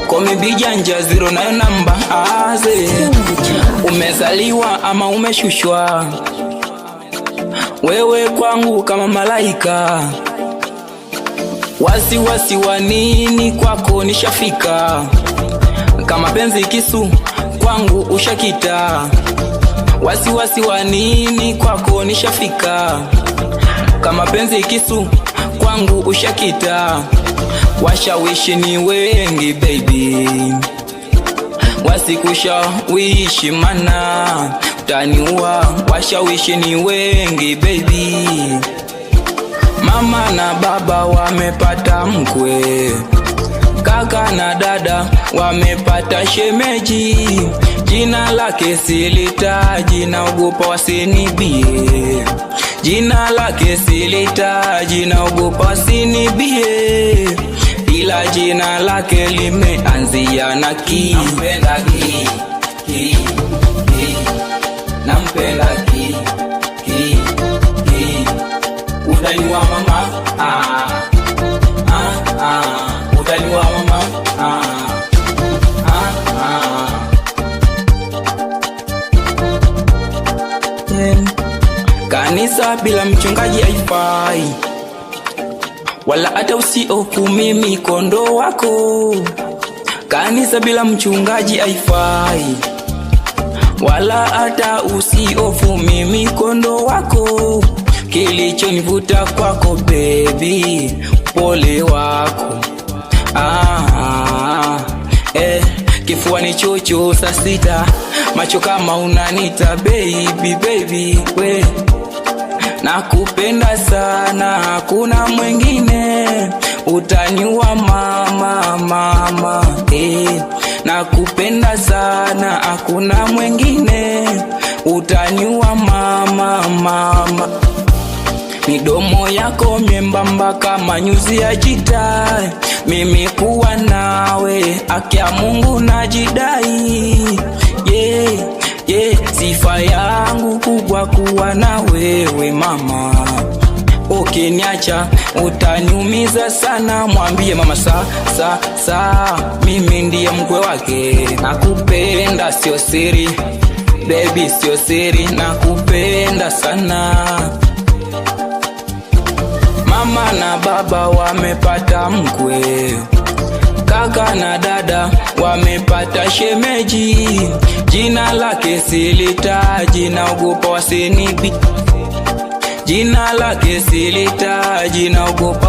Komi bijanja zero nayo namba aze. Umezaliwa ama umeshushwa, wewe kwangu kama malaika. Wasiwasi wa nini, kwako nishafika. Kama penzi kisu kwangu ushakita. Wasiwasi wa nini, kwako nishafika. Kama penzi kisu kwangu ushakita. Washawishi ni wengi baby, wasikushawishi mana utaniua. Washawishi ni wengi baby, mama na baba wamepata mkwe, kaka na dada wamepata shemeji. Jina lake silitaji, naogopa wasinibie. Jina lake silitaji, naogopa wasinibie. Ila jina lake limeanzia na ki. Nampenda ki, ki, ki. Nampenda ki, ki, ki. Utaniua mama, utaniua mama, Kanisa bila mchungaji haifai, wala hata usiofu mimi kondoo wako. Kanisa bila mchungaji haifai, wala hata usiofu mimi kondoo wako. Kilichonivuta kwako baby, pole wako. Kifuani chocho saa sita, macho kama unanita baby baby we. Nakupenda sana, hakuna mwingine. Utaniua mama mama Nakupenda sana, hakuna mwingine. Utaniua mama mama. Midomo yako myembamba kama nyuzi ya jita. Mimi kuwa nawe haki ya Mungu najidai. Sifa yangu kubwa kuwa na wewe mama. Ukiniacha utaniumiza sana. Mwambie mama mimi ndiye mkwe wake. Nakupenda sio siri baby, sio siri, nakupenda sana. Mama na baba wamepata mkwe, kaka na dada wamepata shemeji. Jina lake silitaji, naogopa wasinibi. Jina lake silitaji, naogopa